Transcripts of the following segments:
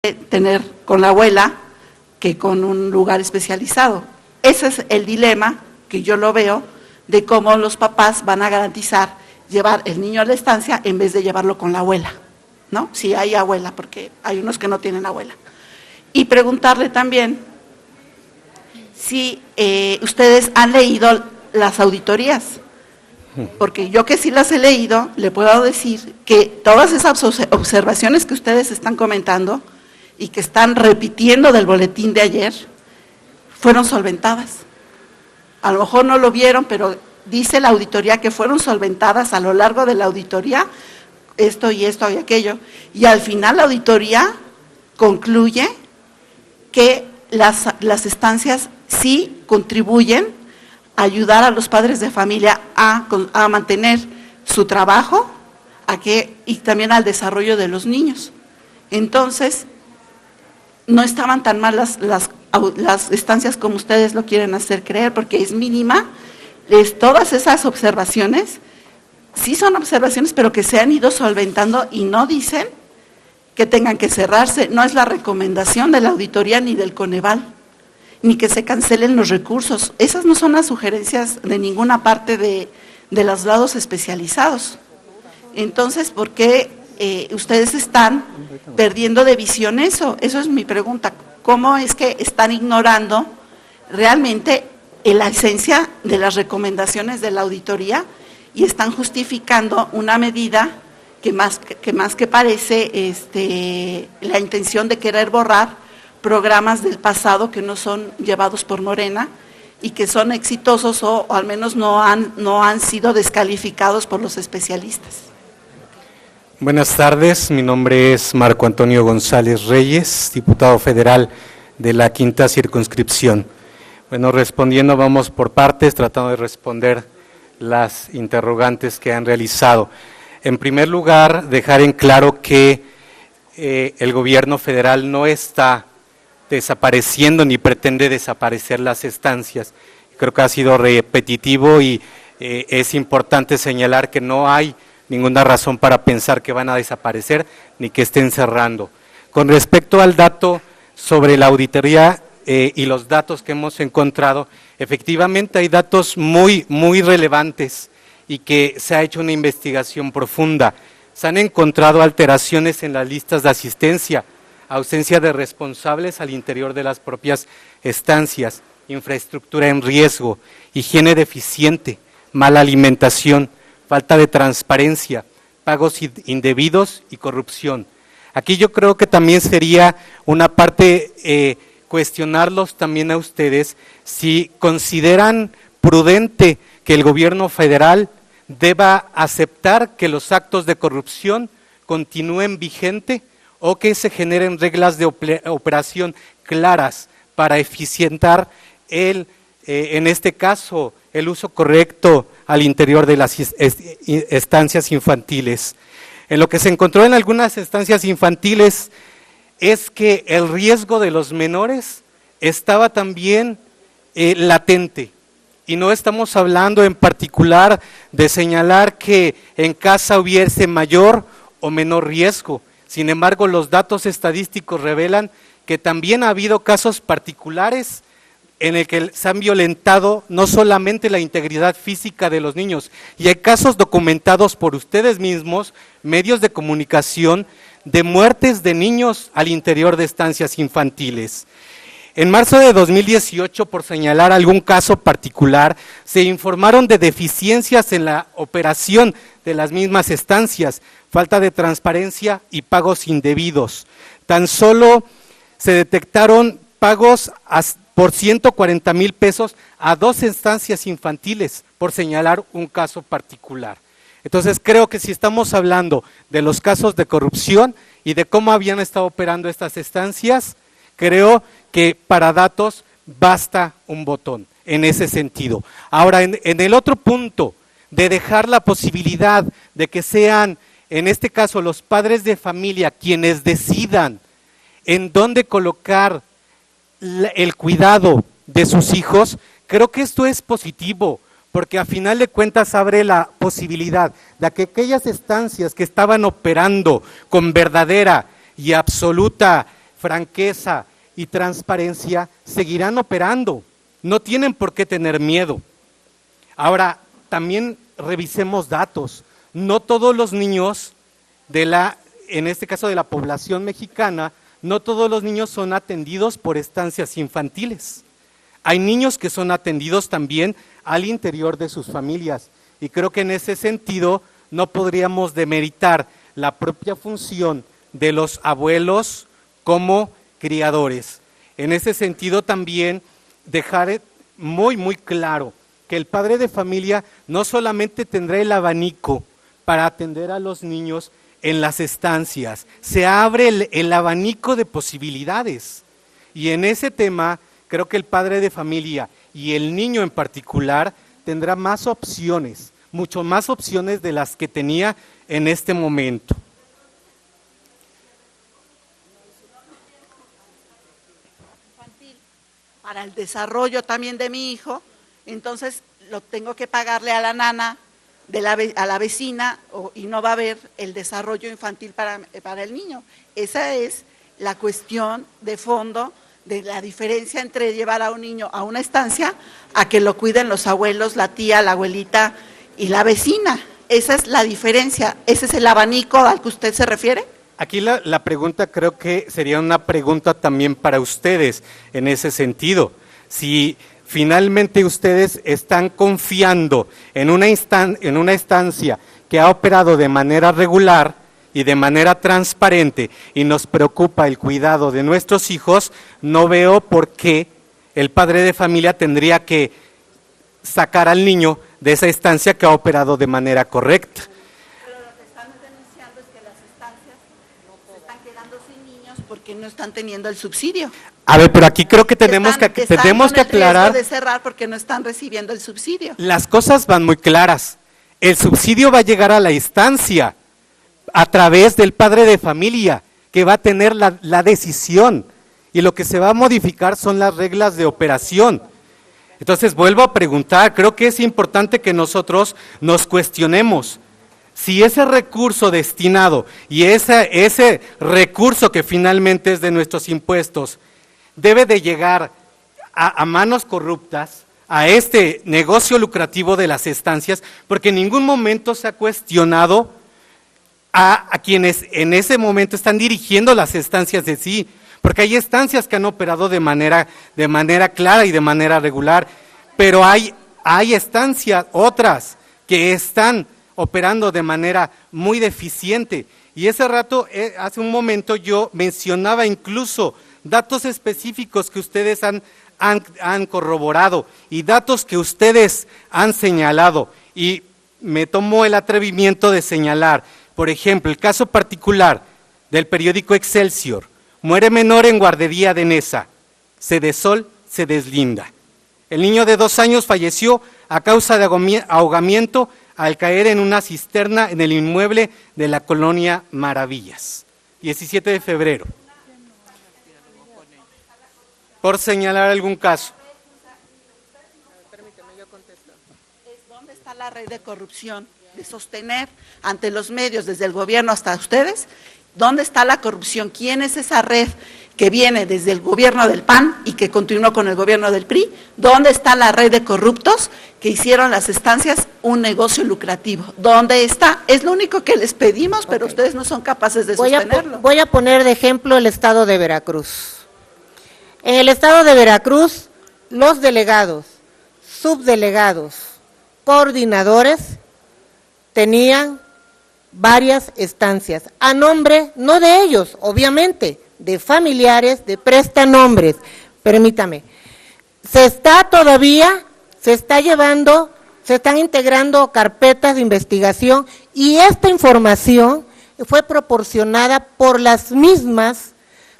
tener con la abuela que con un lugar especializado. Ese es el dilema que yo lo veo de cómo los papás van a garantizar llevar el niño a la estancia en vez de llevarlo con la abuela, ¿no? Si hay abuela, porque hay unos que no tienen abuela. Y preguntarle también si ustedes han leído las auditorías, porque yo que sí las he leído, le puedo decir que todas esas observaciones que ustedes están comentando y que están repitiendo del boletín de ayer, fueron solventadas. A lo mejor no lo vieron, pero dice la auditoría que fueron solventadas a lo largo de la auditoría, esto y aquello, y al final la auditoría concluye que las estancias sí contribuyen a ayudar a los padres de familia a mantener su trabajo y también al desarrollo de los niños. Entonces, no estaban tan mal las estancias como ustedes lo quieren hacer creer, porque es mínima. Todas esas observaciones, sí son observaciones, pero que se han ido solventando y no dicen que tengan que cerrarse. No es la recomendación de la auditoría ni del Coneval, ni que se cancelen los recursos. Esas no son las sugerencias de ninguna parte de los lados especializados. Entonces, ¿por qué ustedes están perdiendo de visión eso? Eso es mi pregunta. ¿Cómo es que están ignorando realmente la esencia de las recomendaciones de la auditoría y están justificando una medida que más que parece la intención de querer borrar programas del pasado que no son llevados por Morena y que son exitosos o al menos no han sido descalificados por los especialistas? Buenas tardes, mi nombre es Marco Antonio González Reyes, diputado federal de la Quinta Circunscripción. Bueno, respondiendo, vamos por partes, tratando de responder las interrogantes que han realizado. En primer lugar, dejar en claro que el gobierno federal no está desapareciendo ni pretende desaparecer las estancias. Creo que ha sido repetitivo y es importante señalar que no hay ninguna razón para pensar que van a desaparecer ni que estén cerrando. Con respecto al dato sobre la auditoría y los datos que hemos encontrado, efectivamente hay datos muy relevantes y que se ha hecho una investigación profunda. Se han encontrado alteraciones en las listas de asistencia, ausencia de responsables al interior de las propias estancias, infraestructura en riesgo, higiene deficiente, mala alimentación, falta de transparencia, pagos indebidos y corrupción. Aquí yo creo que también sería una parte cuestionarlos también a ustedes si consideran prudente que el gobierno federal deba aceptar que los actos de corrupción continúen vigente o que se generen reglas de operación claras para eficientar en este caso, el uso correcto al interior de las estancias infantiles. En lo que se encontró en algunas estancias infantiles es que el riesgo de los menores estaba también latente. Y no estamos hablando en particular de señalar que en casa hubiese mayor o menor riesgo. Sin embargo, los datos estadísticos revelan que también ha habido casos particulares en el que se han violentado no solamente la integridad física de los niños, y hay casos documentados por ustedes mismos, medios de comunicación, de muertes de niños al interior de estancias infantiles. En marzo de 2018, por señalar algún caso particular, se informaron de deficiencias en la operación de las mismas estancias, falta de transparencia y pagos indebidos. Tan solo se detectaron pagos por 140,000 pesos a 2 estancias infantiles, por señalar un caso particular. Entonces creo que si estamos hablando de los casos de corrupción y de cómo habían estado operando estas estancias, creo que para datos basta un botón en ese sentido. Ahora, en el otro punto de dejar la posibilidad de que sean, en este caso, los padres de familia quienes decidan en dónde colocar el cuidado de sus hijos, creo que esto es positivo, porque a final de cuentas abre la posibilidad de que aquellas estancias que estaban operando con verdadera y absoluta franqueza y transparencia, seguirán operando. No tienen por qué tener miedo. Ahora, también revisemos datos. No todos los niños en este caso de la población mexicana, no todos los niños son atendidos por estancias infantiles. Hay niños que son atendidos también al interior de sus familias. Y creo que en ese sentido no podríamos demeritar la propia función de los abuelos como criadores. En ese sentido también dejar muy, muy claro que el padre de familia no solamente tendrá el abanico para atender a los niños en las estancias, se abre el abanico de posibilidades. Y en ese tema, creo que el padre de familia y el niño en particular tendrá más opciones, mucho más opciones de las que tenía en este momento. Para el desarrollo también de mi hijo, entonces lo tengo que pagarle a la nana, a la vecina, y no va a haber el desarrollo infantil para el niño. Esa es la cuestión de fondo de la diferencia entre llevar a un niño a una estancia a que lo cuiden los abuelos, la tía, la abuelita y la vecina. Esa es la diferencia, ese es el abanico al que usted se refiere. Aquí la pregunta creo que sería una pregunta también para ustedes en ese sentido. Si finalmente ustedes están confiando en una estancia que ha operado de manera regular y de manera transparente y nos preocupa el cuidado de nuestros hijos, no veo por qué el padre de familia tendría que sacar al niño de esa estancia que ha operado de manera correcta. Pero lo que están denunciando es que las estancias se están quedando sin niños porque no están teniendo el subsidio. A ver, pero aquí creo que tenemos que aclarar. De cerrar porque no están recibiendo el subsidio. Las cosas van muy claras. El subsidio va a llegar a la instancia a través del padre de familia, que va a tener la decisión. Y lo que se va a modificar son las reglas de operación. Entonces, vuelvo a preguntar, creo que es importante que nosotros nos cuestionemos si ese recurso destinado y ese recurso que finalmente es de nuestros impuestos debe de llegar a manos corruptas, a este negocio lucrativo de las estancias, porque en ningún momento se ha cuestionado a quienes en ese momento están dirigiendo las estancias de sí, porque hay estancias que han operado de manera clara y de manera regular, pero hay estancias, otras, que están operando de manera muy deficiente. Y hace un momento yo mencionaba incluso datos específicos que ustedes han corroborado y datos que ustedes han señalado. Y me tomo el atrevimiento de señalar, por ejemplo, el caso particular del periódico Excelsior. Muere menor en guardería de Nesa, Sedesol se deslinda. El niño de 2 años falleció a causa de ahogamiento al caer en una cisterna en el inmueble de la colonia Maravillas, 17 de febrero. Por señalar algún caso. Permíteme, yo contesto. ¿Dónde está la red de corrupción de sostener ante los medios, desde el gobierno hasta ustedes? ¿Dónde está la corrupción? ¿Quién es esa red que viene desde el gobierno del PAN y que continuó con el gobierno del PRI? ¿Dónde está la red de corruptos que hicieron las estancias un negocio lucrativo? ¿Dónde está? Es lo único que les pedimos, pero ustedes no son capaces de sostenerlo. Voy a poner de ejemplo el estado de Veracruz. En el estado de Veracruz, los delegados, subdelegados, coordinadores tenían varias estancias, a nombre, no de ellos, obviamente, de familiares, de prestanombres. Permítame, se están integrando carpetas de investigación y esta información fue proporcionada por las mismas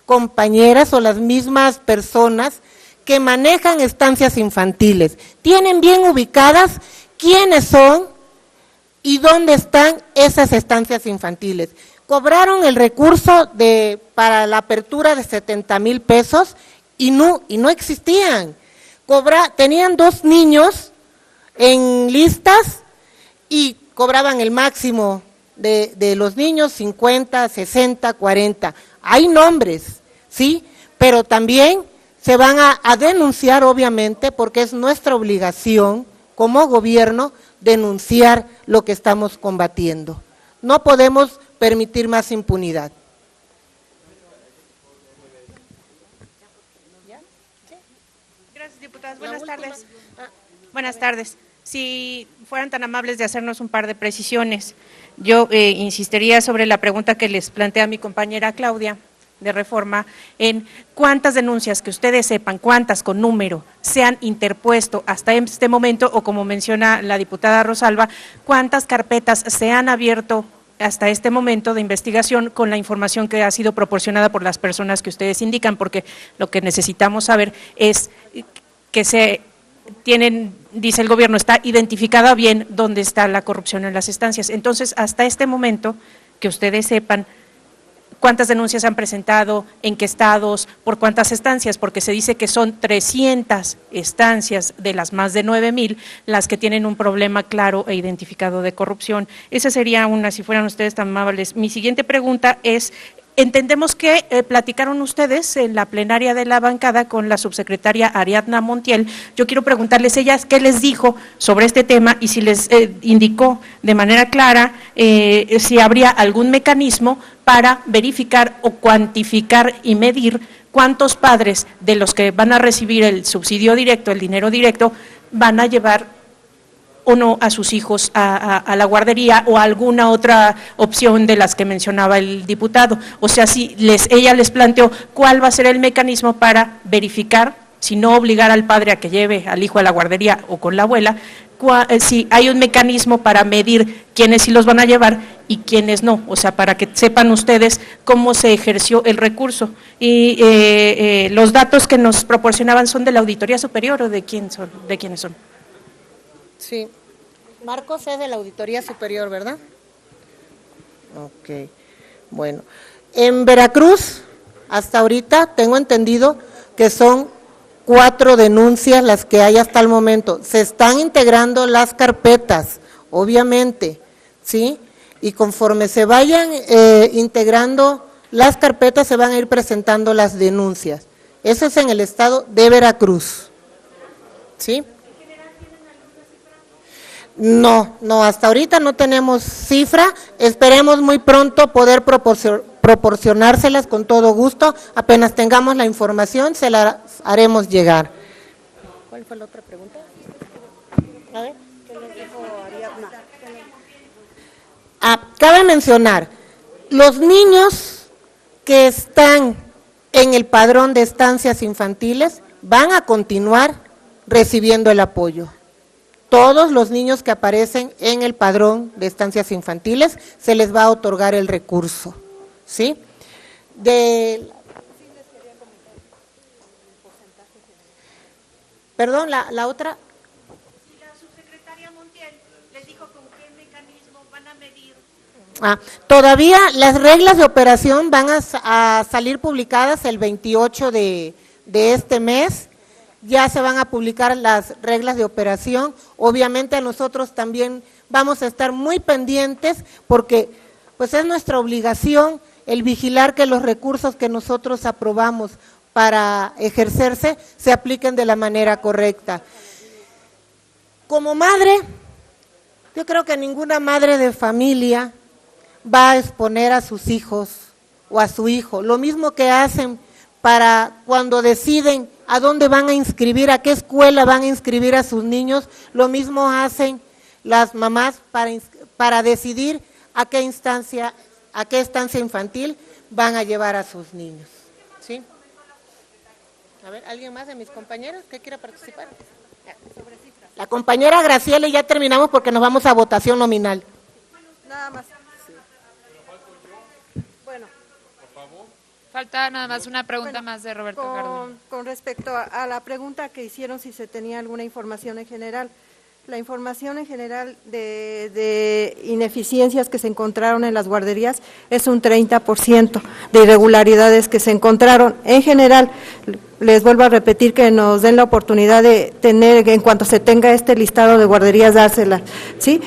compañeras o las mismas personas que manejan estancias infantiles. Tienen bien ubicadas quiénes son y dónde están esas estancias infantiles. Cobraron el recurso para la apertura de 70,000 pesos y no existían. Tenían 2 niños en listas y cobraban el máximo de los niños, 50, 60, 40. Hay nombres, ¿sí? Pero también se van a denunciar, obviamente, porque es nuestra obligación como gobierno denunciar lo que estamos combatiendo. No podemos permitir más impunidad. Gracias, diputadas. Buenas tardes. Buenas tardes. Si fueran tan amables de hacernos un par de precisiones, yo insistiría sobre la pregunta que les plantea mi compañera Claudia de Reforma, en cuántas denuncias que ustedes sepan, cuántas con número se han interpuesto hasta este momento, o como menciona la diputada Rosalba, cuántas carpetas se han abierto hasta este momento de investigación con la información que ha sido proporcionada por las personas que ustedes indican, porque lo que necesitamos saber es que se tienen, dice el gobierno, está identificada bien dónde está la corrupción en las estancias. Entonces, hasta este momento, que ustedes sepan cuántas denuncias han presentado, en qué estados, por cuántas estancias, porque se dice que son 300 estancias de las más de 9,000 las que tienen un problema claro e identificado de corrupción. Esa sería una, si fueran ustedes tan amables. Mi siguiente pregunta es, entendemos que platicaron ustedes en la plenaria de la bancada con la subsecretaria Ariadna Montiel. Yo quiero preguntarles ellas qué les dijo sobre este tema y si les indicó de manera clara si habría algún mecanismo para verificar o cuantificar y medir cuántos padres de los que van a recibir el subsidio directo, el dinero directo, van a llevar o no a sus hijos a la guardería o a alguna otra opción de las que mencionaba el diputado. O sea, si ella les planteó cuál va a ser el mecanismo para verificar, si no obligar al padre a que lleve al hijo a la guardería o con la abuela, si hay un mecanismo para medir quiénes sí los van a llevar y quiénes no, o sea, para que sepan ustedes cómo se ejerció el recurso. Y los datos que nos proporcionaban son de la Auditoría Superior, ¿o de quiénes son? Sí, Marcos es de la Auditoría Superior, ¿verdad? Ok, bueno. En Veracruz, hasta ahorita, tengo entendido que son 4 denuncias las que hay hasta el momento. Se están integrando las carpetas, obviamente, ¿sí? Y conforme se vayan integrando las carpetas, se van a ir presentando las denuncias. Eso es en el estado de Veracruz, ¿sí? No, hasta ahorita no tenemos cifra, esperemos muy pronto poder proporcionárselas con todo gusto, apenas tengamos la información se la haremos llegar. ¿Cuál fue la otra pregunta? A ver, ¿qué le dijo Ariadna? Cabe mencionar, los niños que están en el padrón de estancias infantiles van a continuar recibiendo el apoyo. Todos los niños que aparecen en el padrón de estancias infantiles se les va a otorgar el recurso, ¿sí? Perdón, la otra. Si la subsecretaria Montiel les dijo con qué mecanismo van a medir. Todavía las reglas de operación van a salir publicadas el 28 de este mes. Ya se van a publicar las reglas de operación. Obviamente nosotros también vamos a estar muy pendientes porque pues es nuestra obligación el vigilar que los recursos que nosotros aprobamos para ejercerse se apliquen de la manera correcta. Como madre, yo creo que ninguna madre de familia va a exponer a sus hijos o a su hijo. Lo mismo que hacen para cuando deciden a dónde van a inscribir, a qué escuela van a inscribir a sus niños, lo mismo hacen las mamás para decidir a qué estancia infantil van a llevar a sus niños. ¿Sí? A ver, ¿alguien más de mis compañeros que quiera participar? La compañera Graciela, y ya terminamos porque nos vamos a votación nominal. Nada más. Sí. Bueno. Falta nada más una pregunta más de Roberto Cardona. Con respecto a la pregunta que hicieron, si se tenía alguna información en general. La información en general de ineficiencias que se encontraron en las guarderías es un 30% de irregularidades que se encontraron. En general, les vuelvo a repetir que nos den la oportunidad de tener, en cuanto se tenga este listado de guarderías, dárselas, ¿sí?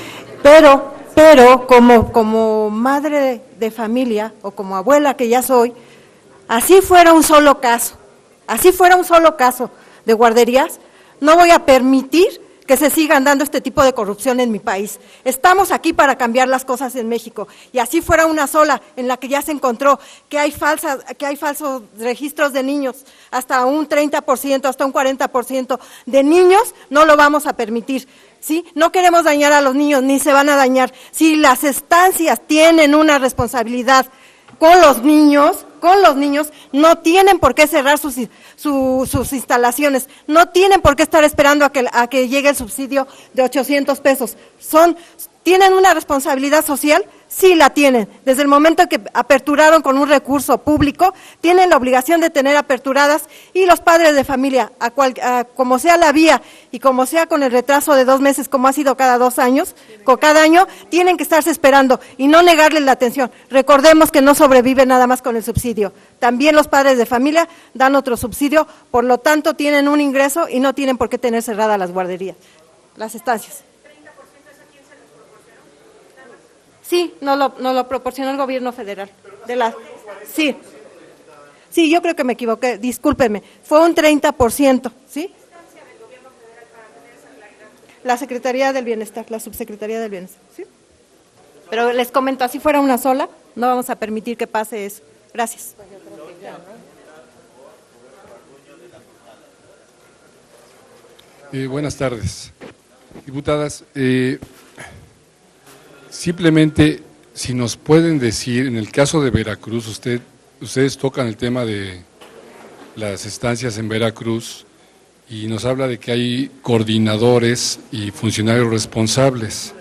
Pero como madre de familia o como abuela que ya soy, así fuera un solo caso de guarderías, no voy a permitir que se sigan dando este tipo de corrupción en mi país. Estamos aquí para cambiar las cosas en México, y así fuera una sola en la que ya se encontró que hay falsos registros de niños, hasta un 30%, hasta un 40% de niños, no lo vamos a permitir. ¿Sí? No queremos dañar a los niños, ni se van a dañar. Si las estancias tienen una responsabilidad con los niños, no tienen por qué cerrar sus instalaciones, no tienen por qué estar esperando a que llegue el subsidio de 800 pesos. ¿Tienen una responsabilidad social? Sí la tienen. Desde el momento que aperturaron con un recurso público, tienen la obligación de tener aperturadas, y los padres de familia, como sea la vía y como sea con el retraso de 2 meses, como ha sido cada 2 años, cada año, tienen que estarse esperando y no negarles la atención. Recordemos que no sobrevive nada más con el subsidio. También los padres de familia dan otro subsidio, por lo tanto tienen un ingreso y no tienen por qué tener cerradas las guarderías, las estancias. Sí, nos lo proporcionó el gobierno federal. Sí, yo creo que me equivoqué, discúlpenme, fue un 30%, ¿sí? La Secretaría del Bienestar, la Subsecretaría del Bienestar, ¿sí? Pero les comento, así fuera una sola, no vamos a permitir que pase eso. Gracias. Buenas tardes, diputadas. Simplemente, si nos pueden decir, en el caso de Veracruz, ustedes tocan el tema de las estancias en Veracruz y nos habla de que hay coordinadores y funcionarios responsables.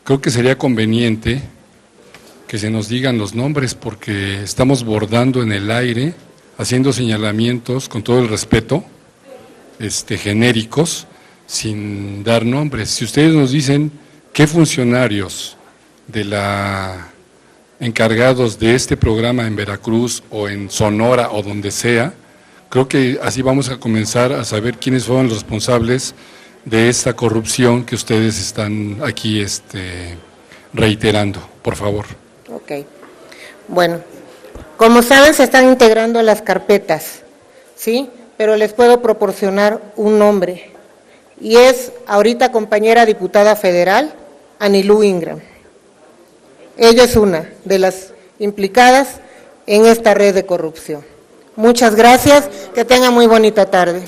Creo que sería conveniente que se nos digan los nombres, porque estamos bordando en el aire, haciendo señalamientos con todo el respeto, genéricos, sin dar nombres. Si ustedes nos dicen ¿qué funcionarios encargados de este programa en Veracruz o en Sonora o donde sea? Creo que así vamos a comenzar a saber quiénes fueron los responsables de esta corrupción que ustedes están aquí reiterando, por favor. Ok. Bueno, como saben, se están integrando las carpetas, ¿sí? Pero les puedo proporcionar un nombre, y es ahorita compañera diputada federal, Anilú Ingram. Ella es una de las implicadas en esta red de corrupción. Muchas gracias, que tengan muy bonita tarde.